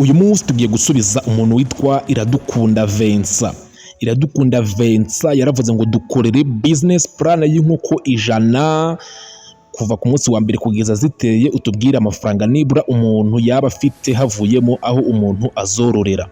uyu munsi tugiye gusubiza umuntu witwa Iradukunda Vincent. Iradukunda Vincent yaravuze ngo dukorere business plan y'inkoko 100 kuva ku munsi wa mbere kugeza ziteye, utubwire amafaranga nibura umuntu yaba afite havuyemo aho umuntu azororera.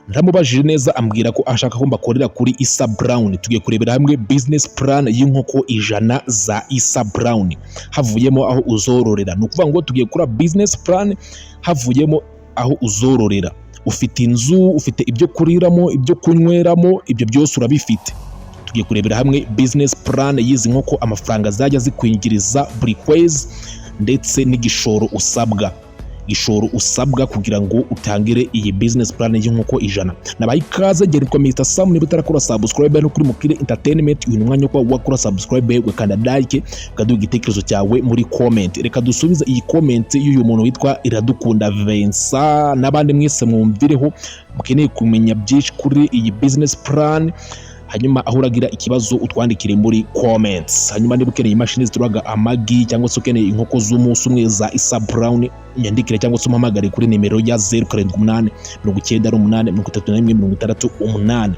Ndamubajije neza ambwira ko ashaka ko mbakorera kuri Issa Brown. Tugiye kurebera hamwe business plan y'inkoko 100 za Issa Brown havuyemo aho uzororera. Ni ukuvuga ngo tugiye gukora business plan havuyemo aho uzororera. Ufite inzu, ufite ibyo kuriramo, ibyo kunyweramo, ibyo byose urabifite. Tugiye kurebera hamwe business plan y'izi nkoko, amafaranga zajya zikwinjiriza buri kwezi, ndetse n'igishoro usabwa kugira ngo utangire iyi business plan y'inkoko 100. Nabaye ikaze ngene kwa Mr Sam, niba utarakora subscribe no kuri Mukire Entertainment, uyu mwanya ko wakora subscribe ukanda like, ukaduha igitekerezo cyawe muri comment. Reka dusubize iyi comment y'uyu muntu witwa Iradukunda Vincent, n'abandi mwese mwumvireho mukeneye kumenya byinshi kuri iyi business plan. Hanyuma aho uragira ikibazo utwandikire muri comments. Hanyuma niba ukeneye imashini zituraga amagi cyangwa se ukeneye inkoko z'umunsi umwe za Issa Brown, nyandikire cyangwa se umpamagare kuri nimero ya 078 98 31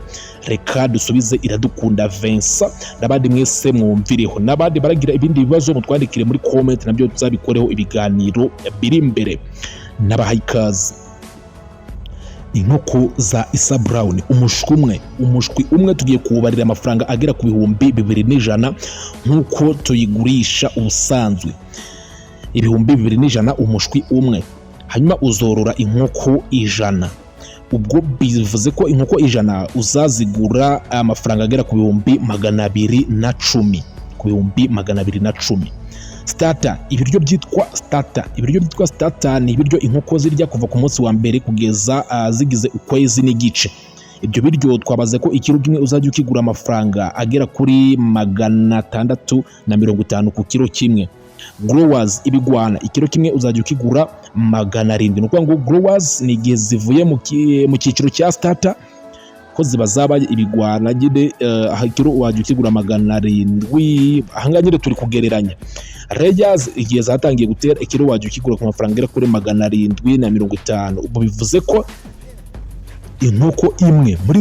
Reka dusubize Iradukunda Vincent, n'abandi mwese mwumvireho. N'abandi baragira ibindi bibazo mutwandikire muri comment, nabyo tuzabikoreho ibiganiro biri imbere. Nabahaye ikaze. Inkoko za Issa Brown, umushwi umwe tugiye kubarira amafaranga agera ku 2100 nkuko tuyigurisha ubusanzwe. 2100 umushwi umwe. Hanyuma uzorora inkoko 100. Ubwo bivuze ko inkoko 100 uzazigura amafaranga agera ku 210. Ku 210. Starter, ibiryo byitwa starter ni ibiryo inkoko zirya kuva ku munsi wa mbere kugeza zigize ukwezi n'igice. Ibyo biryo twabaze ko ikiro kimwe uzajya ukigura amafaranga agera kuri 650 ku kiro kimwe. Growers, ibigwana, ikiro kimwe uzajya ukigura 700. Ni ukuvuga ngo growers ni igihe zivuye mu cyiciro cya starter ko ziba zabaye ibigwana nyine, ikiro wajya ukigura 700. Ahanga nyine turi kugereranya. Layers igihe zatangiye gutera, ikiro wajya ukigura ku mafaranga agera kuri 750. Ubwo bivuze ko inkoko imwe muri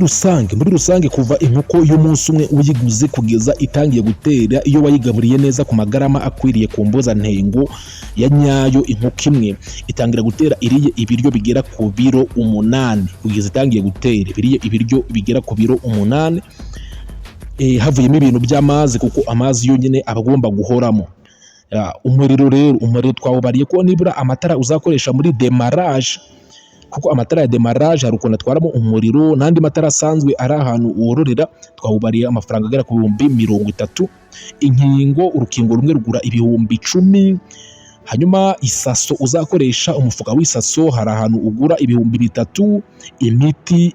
rusange kuva inkoko y'umunsi umwe uyiguze kugeza itangiye gutera, iyo wayigaburiye neza ku magarama akwiriye ku mbuzantengo ya nyayo, inkoko imwe itangira gutera iriye ibiryo bigera ku biro 8 kugeza itangiye gutera. Biriye ibiryo bigera ku biro 8 havuyemo ibintu by'amazi, kuko amazi yonyine abagomba guhoramo. Umuriro twawubariye ko nibura amatara uzakoresha muri demarrage, kuko amatara ya demarrage hari ukuntu atwaramo umuriro, n'andi matara asanzwe ari ahantu wororera twawubariye amafaranga agera ku 30. Inkingo, urukingo rumwe rugura 10,000. Hanyuma isaso uzakoresha, umufuka w'isaso hari ahantu ugura 3,000.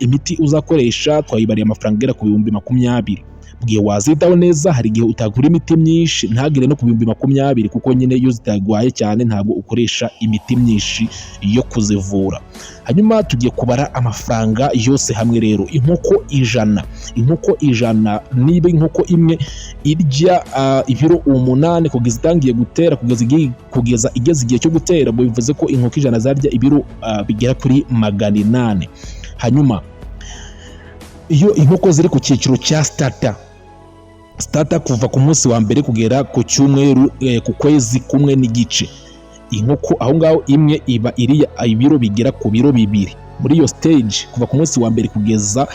Imiti uzakoresha twayibariye amafaranga agera ku 20,000. Bwiye wazitaho neza, hari igihe utagura imiti myinshi ntagire no ku 20,000, kuko nyine iyo zitagwaye cyane ntabwo ukoresha imiti myinshi yo kuzivura. Hanyuma tugiye kubara amafaranga yose hamwe rero. Inkoko 100 niba inkoko imwe irya ibiro 8 kugeza itangiye gutera, kugeza igeze igihe cyo gutera, bivuze ko inkoko 100 zarya ibiro bigera kuri 800. Hanyuma iyo inkoko ziri ku cyiciro cya starter kuva ku munsi wa mbere kugera ku cyumweru, ku kwezi kumwe n'igice, inkoko aho ngaho imwe iba iriya ibiro bigera ku biro 2. Muri iyo stage kuva ku munsi wa mbere kugeza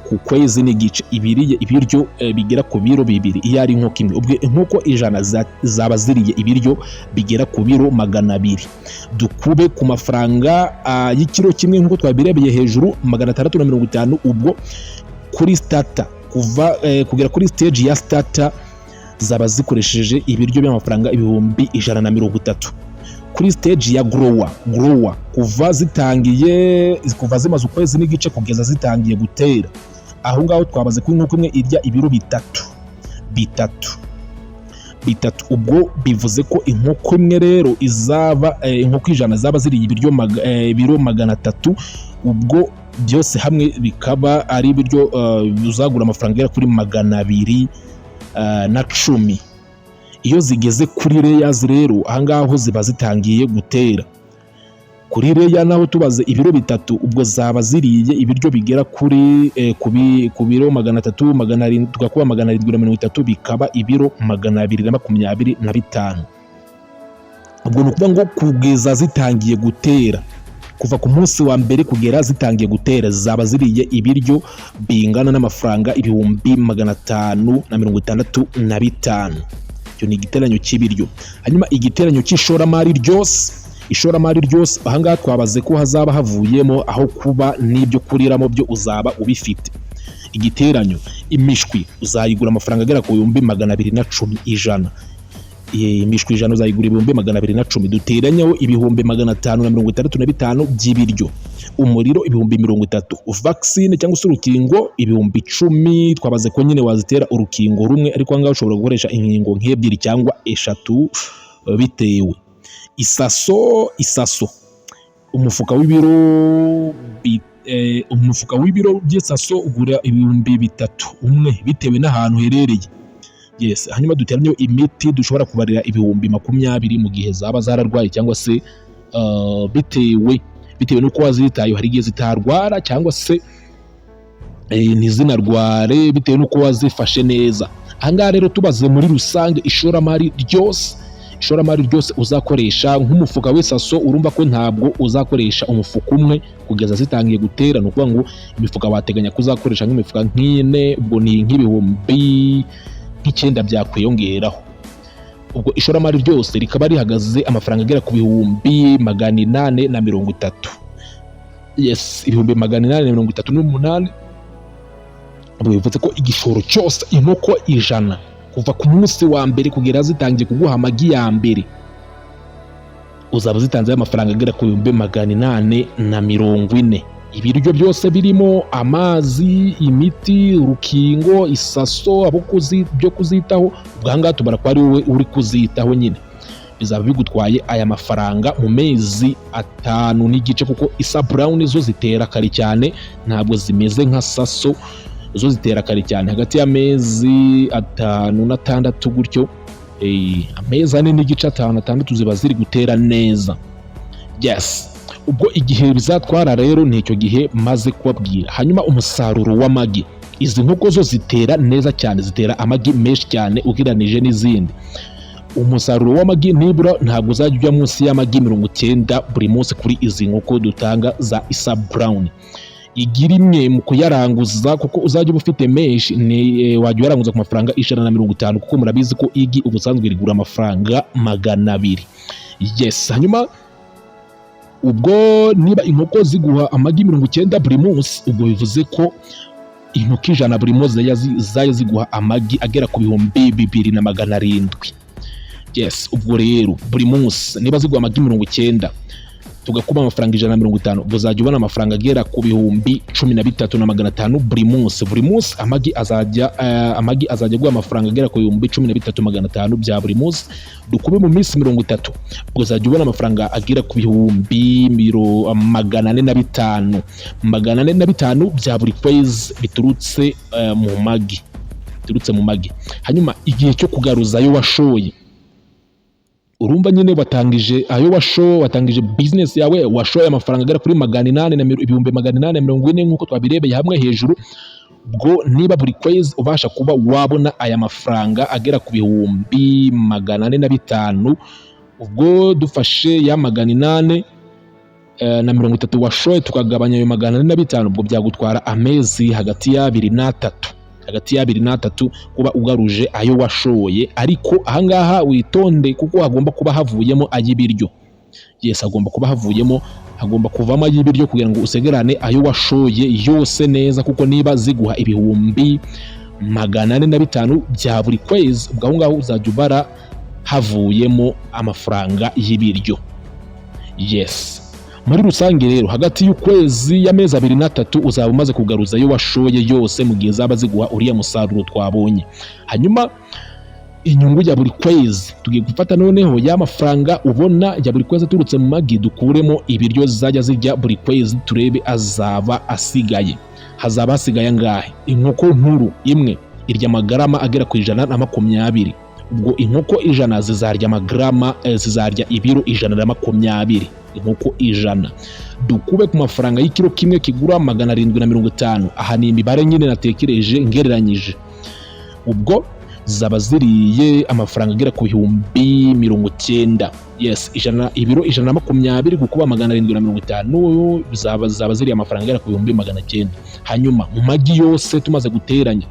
ku kwezi n'igice ibiriye ibiryo bigera ku biro 2 iyo ari inkoko imwe. Ubwo inkoko 100 zaba ziriye ibiryo bigera ku biro 200. Dukube ku mafaranga y'ikiro kimwe nk'uko twabirebeye hejuru 650. Ubwo kuri starter kugera kuri stage ya starter zaba zikoresheje ibiryo by'amafaranga 130. Kuri stage ya grower kuva zimaze ukwezi n'igice kugeza zitangiye gutera, aho ngaho twabaze ko inkoko imwe irya ibiro 3. Ubwo bivuze ko inkoko imwe rero izaba inkoko 100 zaba ziriye ibiryo biro 300. Ubwo byose hamwe bikaba ari ibiryo uzagura amafaranga agera kuri 210. Iyo zigeze kuri layers rero ahangaho ziba zitangiye gutera. Kuri reya naho tubaze ibiro bitatu, ubwo zaba ziriye ibiryo bigera kuri ku biro 300 700 tugakuba 730 bikaba ibiro 225. Ubwo ni ukuvuga ngo kugeza zitangiye gutera, kuva ku munsi wa mbere kugera zitangiye gutera, zaba ziriye ibiryo bingana n'amafaranga 565. Icyo ni igiteranyo cy'ibiryo. Hanyuma igiteranyo cy'ishoramari ryose ahangaha twabaze ko hazaba havuyemo aho kuba n'ibyo kuriramo byo uzaba ubifite. Igiteranyo, imishwi uzayigura amafaranga agera ku 210 imishwi 100 uzayigura 210. Duteranyaho 565 by'ibiryo. Umuriro 30,000. Vaccine cyangwa se urukingo 10,000. Twabaze ko nyine wazitera urukingo rumwe, ariko ahangaha ushobora gukoresha inkingo nk'ebyiri cyangwa 3 bitewe. Isaso, umufuka w'ibiro by'isaso ugura 3,000 umwe bitewe n'ahantu herereye. Yes, hanyuma duteranyeho imiti dushobora kubarira 20,000 mu gihe zaba zararwaye cyangwa se bitewe n'uko wazitayeho. Hari igihe zitarwara cyangwa se ntizinarware bitewe n'uko wazifashe neza. Ahangaha rero tubaze muri rusange ishoramari ryose uzakoresha nk'umufuka w'isaso, urumva ko ntabwo uzakoresha umufuka umwe kugeza zitangiye gutera. Ni ukuvuga ngo imifuka wateganya kuzakoresha nk'imifuka nk'ine, ubwo ni nk'ibihumbi 9 byakwiyongeraho. Ubwo ishoramari ryose rikaba rihagaze amafaranga agera ku 830. Yes, 838. Ubwo bivuze ko igishoro cyose, inkoko 100 kuva ku munsi wa mbere kugera zitangiye kuguha amagi ya mbere, uzaba zitanze amafaranga agera ku 840. Ibiryo byose birimo amazi, imiti, urukingo, isaso, byo kuzitaho, ubwangaha tubara ko ari wowe uri kuzitaho nyine. Bizaba bigutwaye aya mafaranga mu mezi 5 n'igice, kuko isa brown zo zitera kare cyane, ntabwo zimeze nka saso zo zitera kare cyane, hagati y'amezi 5 na 6 gutyo. Amezi 4 n'igice 5 na 6 ziba ziri gutera neza. Yes, ubwo igihe bizatwara rero nicyo gihe maze kubabwira. Hanyuma umusaruro w'amagi, izi nkoko zo zitera neza cyane, zitera amagi menshi cyane ugereranije n'izindi. Umusaruro w'amagi nibura ntabwo uzajya ujya munsi y'amagi 90 buri munsi kuri izi nkoko dutanga za Isa Brown. Igira imwe mu kuyaranguza, kuko uzajya uba ufite menshi, wajya uyaranguza ku mafaranga 150, kuko murabizi ko igi ubusanzwe rigura amafaranga 200. Yes, hanyuma ubwo niba inkoko ziguha amagi 90 buri munsi, ubwo bivuze ko inkoko 100 buri munsi zaya ziguha amagi agera ku 2,700. Yes, ubwo rero buri munsi niba ziguha amagi 90 tugakuba amafaranga 150, ubwo uzajya ubona amafaranga agera ku 13,500 buri munsi. Amagi azajya guha amafaranga agera ku 13,500 bya buri munsi. Dukube mu minsi 30, ubwo uzajya ubona amafaranga agera ku 450 bya buri kwezi biturutse mu magi. Hanyuma igihe cyo kugaruza ayo washoye, urumva nyine watangije business yawe, washoye amafaranga agera kuri 840 nk'uko twabirebeye hamwe hejuru. Ubwo niba buri kwezi ubasha kuba wabona aya mafaranga agera ku 450, ubwo dufashe ya 830 washoye tukagabanya ayo 450, ubwo byagutwara amezi hagati ya 2 na 3 kuba ugaruje ayo washoye. Ariko ahangaha witonde, kuko hagomba kuba havuyemo ay'ibiryo. Yes, hagomba kuvamo ay'ibiryo kugira ngo usegerane ayo washoye yose neza, kuko niba ziguha 450 bya buri kwezi, ubwo aho ngaho uzajya ubara havuyemo amafaranga y'ibiryo. Yes, muri rusange rero hagati y'ukwezi y'amezi 2 na 3 uzaba umaze kugaruza ayo washoye yose, mu gihe zaba ziguha uriya musaruro twabonye. Hanyuma inyungu ya buri kwezi tugiye gufata noneho ya mafaranga ubona ya buri kwezi aturutse mu magi, dukuremo ibiryo zizajya zijya buri kwezi, turebe hazaba hasigaye angahe. Inkoko nkuru imwe irya amagarama agera ku 120. ubwo inkoko ijana zizarya amagrama zizarya ibiro 120. Inkoko ijana dukube ku mafaranga y'ikiro kimwe kigura 750. Aha ni imibare nyine natekereje ngereranyije, ubwo zaba ziriye amafaranga agera ku 90,000. Yes, ibiro 120 gukuba 750 zaba ziriye amafaranga agera ku 900. Hanyuma mu magi yose tumaze guteranya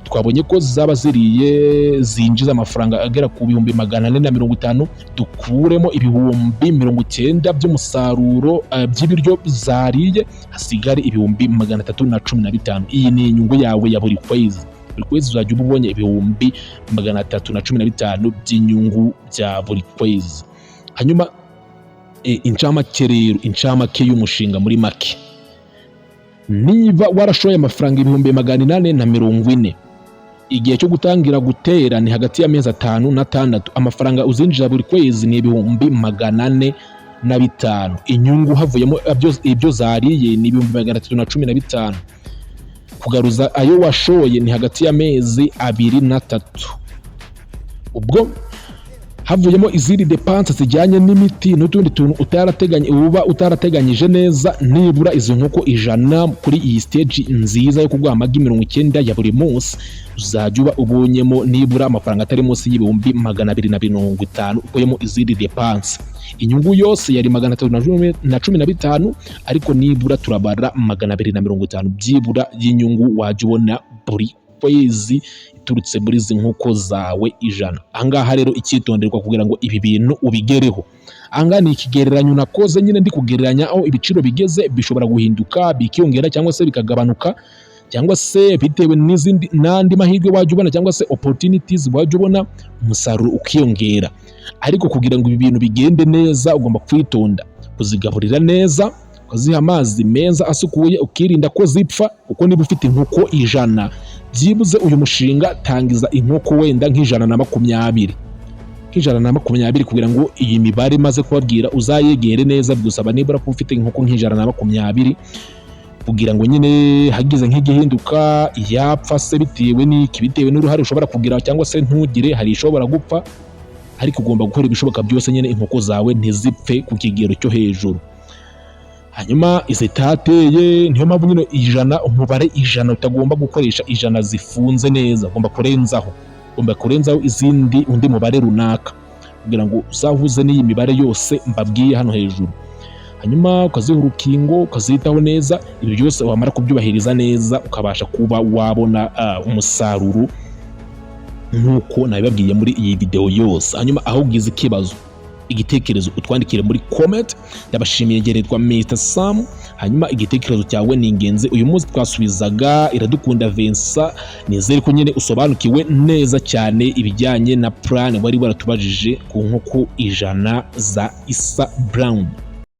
twabonye ko zaba ziriye zinjiza amafaranga agera ku 450. Dukuremo 90,000 by'umusaruro by'ibiryo zariye, hasigare 315. Iyi ni inyungu yawe ya buri kwezi. Buri kwezi uzajya ubonye 315 by'inyungu bya buri kwezi. Hanyuma incamake rero, incamake y'umushinga muri make, niba warashoye amafaranga 840, igihe cyo gutangira gutera ni hagati y'amezi 5 na 6. Amafaranga uzinjira buri kwezi ni 450. Inyungu havuyemo ibyo zariye ni 315. Kugaruza ayo washoye ni hagati y'amezi 2 na 3. Ubwo havuyemo izindi depanse zijyanye n'imiti n'utundi tuntu utarateganyije neza. Nibura izo nkoko 100 kuri iyi stage nziza yo kuguha amagi 90 ya buri munsi, uzajya uba ubonyemo nibura amafaranga atari munsi y'250 ukuyemo izindi depanse. Inyungu yose yari 315, ariko nibura turabara 250 byibura y'inyungu wajya ubona buri kwezi iturutse muri izi nkoko zawe 100. Ahangaha rero icyitonderwa kugira ngo ibi bintu ubigereho. Ahangaha ni ikigereranyo nakoze nyine ndi kugereranya aho ibiciro bigeze. Bishobora guhinduka bikiyongera cyangwa se bikagabanuka, cyangwa se bitewe n'andi mahirwe wajya ubona, cyangwa se opportunities wajya ubona, umusaruro ukiyongera. Ariko kugira ngo ibi bintu bigende neza ugomba kwitonda, kuzigaburira neza, ukaziha amazi meza asukuye, ukirinda ko zipfa. Kuko niba ufite inkoko 100, byibuze uyu mushinga tangiza inkoko wenda nk'ijana kugira ngo iyi mibare maze kubabwira uzayegere neza. Bigusaba nibura ko ufite inkoko nk'ijana kugira ngo nyine hagize nk'igihinduka yapfa se bitewe n'uruhare ushobora kugira cyangwa se ntugire, hari ishobora gupfa. Ariko ugomba gukora ibishoboka byose nyine inkoko zawe ntizipfe ku kigero cyo hejuru. Hanyuma izitateye, niyo mpamvu nyine umubare 100 utagomba gukoresha 100 zifunze neza. Ugomba kurenzaho undi mubare runaka kugira ngo uzahuze n'iyi mibare yose mbabwiye hano hejuru. Hanyuma ukaziha urukingo, ukazitaho neza. Ibi byose wamara kubyubahiriza neza, ukabasha kuba wabona umusaruro nk'uko nabibabwiye muri iyi video yose. Hanyuma aho ugize ikibazo, igitekerezo, utwandikire muri comment. Ndabashimiye, gererwa Mr Sam. Hanyuma igitekerezo cyawe ni ingenzi. Uyu munsi twasubizaga Iradukunda Vincent. Nizere ko nyine usobanukiwe neza cyane ibijyanye na plan wari waratubajije ku nkoko 100 za Issa Brown.